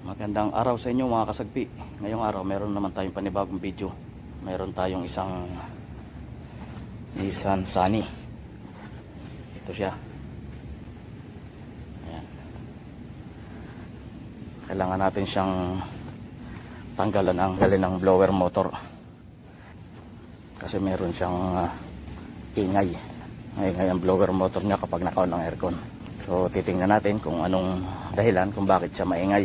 Magandang araw sa inyo mga kasagpi. Ngayong araw meron naman tayong panibagong video. Meron tayong isang Nissan Sunny. Ito siya. Ayan. Kailangan natin siyang tanggalan ang galin ng blower motor. Kasi meron siyang ingay. Ngayon ang blower motor niya kapag naka-on ang aircon. So titingnan natin kung anong dahilan kung bakit siya maingay.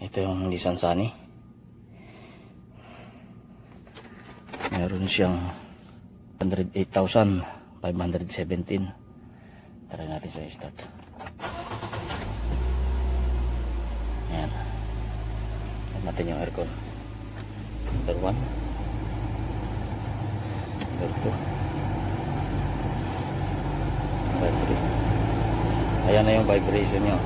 Ito yung Nissan Sunny. Meron siyang 108,517. Try natin siya i-start. Ayan. Ayan natin yung aircon. Number 1. Number 2. Number 3. Ayan na yung vibration nyo.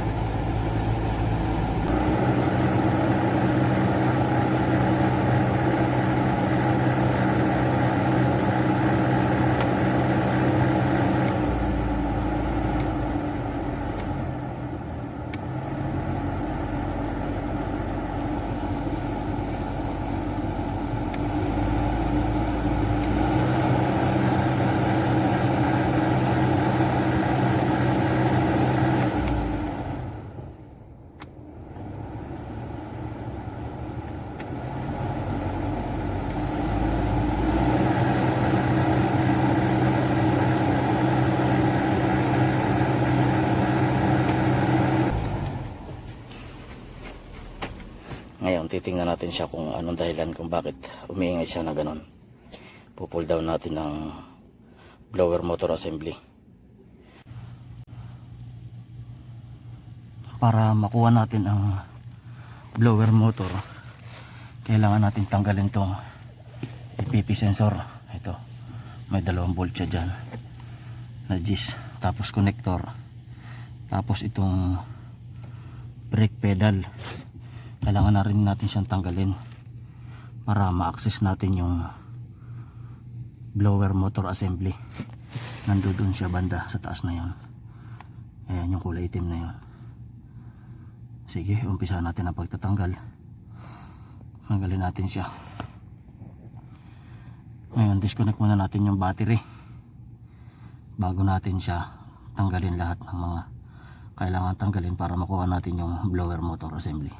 Ngayon, titingnan natin siya kung anong dahilan kung bakit umiingay siya na ganon. Pupull down natin ng blower motor assembly. Para makuha natin ang blower motor, kailangan natin tanggalin tong EPP sensor. Ito, may 2 bolt siya dyan na G's, tapos connector, tapos itong brake pedal. Kailangan na rin natin siyang tanggalin para ma-access natin yung blower motor assembly. Nandoon siya banda sa taas na yon. Ayan yung kulay itim na yon. Sige, umpisa natin ang pagtatanggal. Tanggalin natin siya. Ngayon, disconnect muna natin yung battery bago natin siya tanggalin lahat ng mga kailangan tanggalin para makuha natin yung blower motor assembly.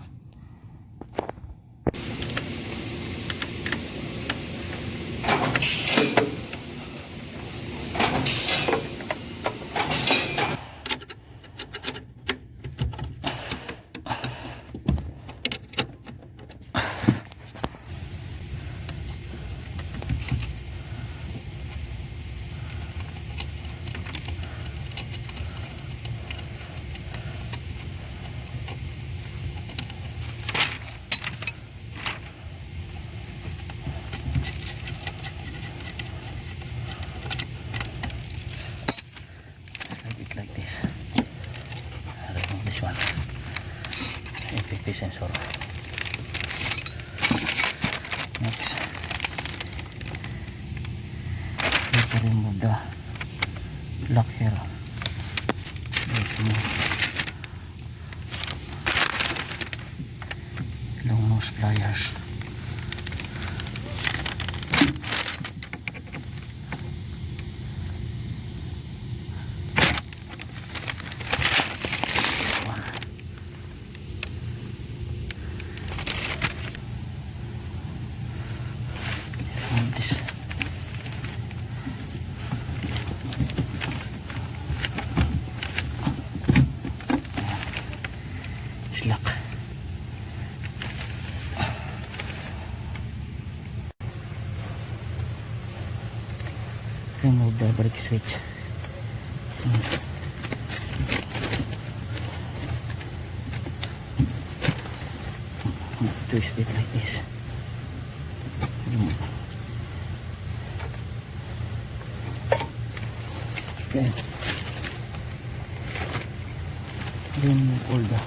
Like this. Remove this one. EPP sensor. Next, we have to remove the lock here. Long nose pliers. Lock. Remove the brake switch. Twist it like this. Okay. Remove all the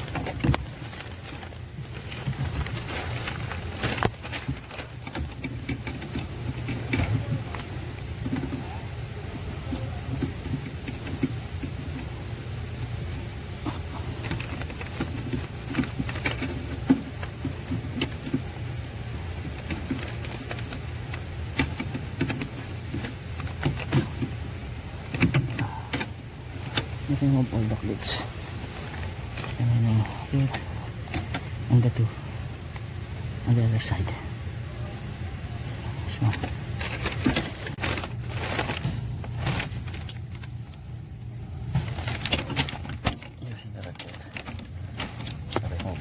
remove all the clips. And then here and the two on the other side. So using the ratchet to remove.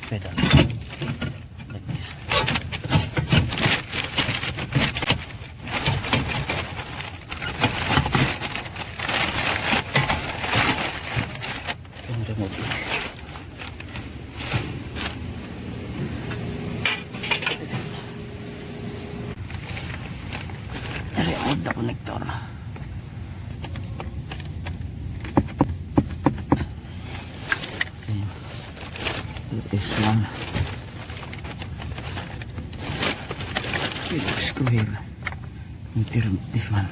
Pedal like this. And remove it. Remove the connector. This one. Screw here. This one.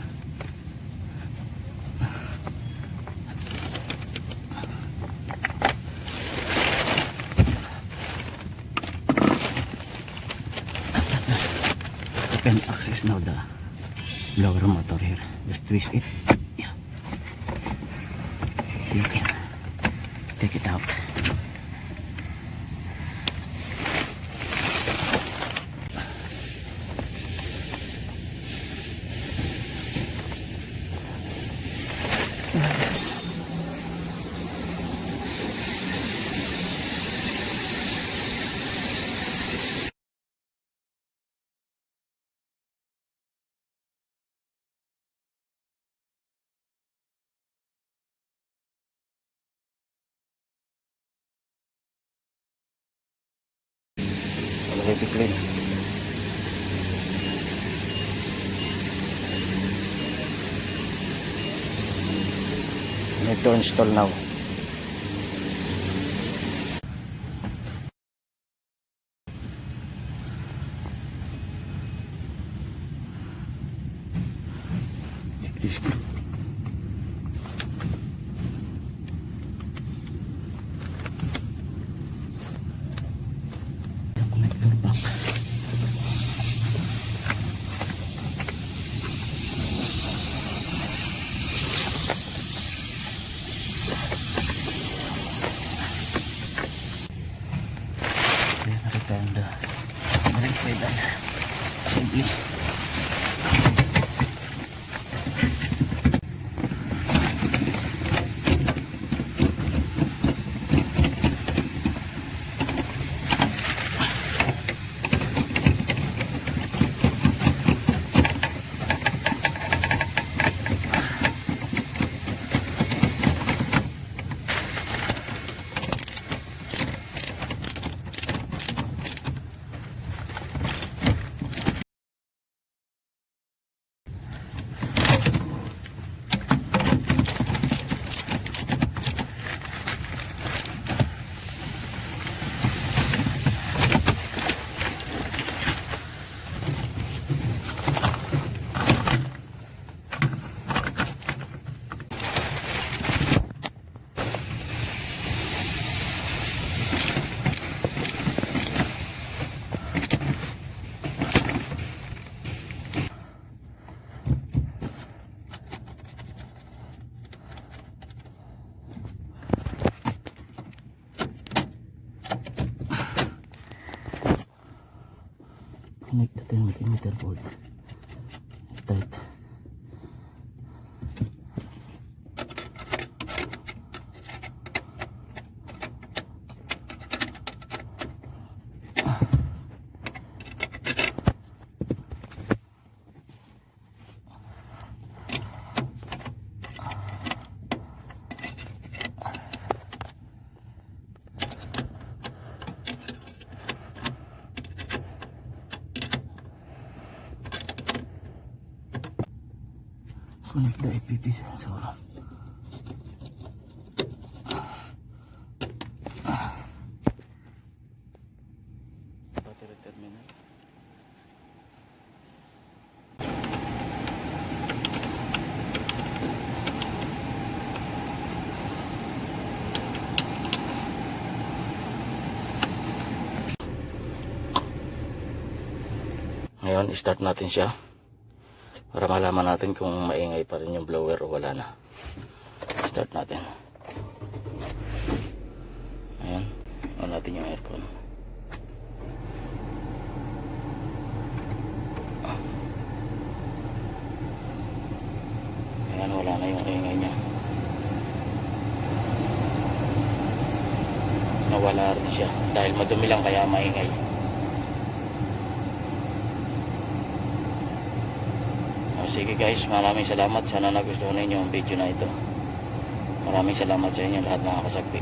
You can access now the blower motor here. Just twist it. Yeah. You can take it out. Already clean. Need to install now. Take this screw. Connector back. Return the brake pedal assembly. Connect the 10mm bolt. Tight. Connect the APP sensor. Battery terminal. Ngayon, start natin siya. Para malaman natin kung maingay pa rin yung blower o wala na. Start natin. Ayan. On natin yung aircon. Ayan, wala na yung ingay niya. Nawala rin siya. Dahil madumi lang kaya maingay. Sige guys, maraming salamat. Sana nagustuhan ninyo ang video na ito. Maraming salamat sa inyo lahat mga kasagpi.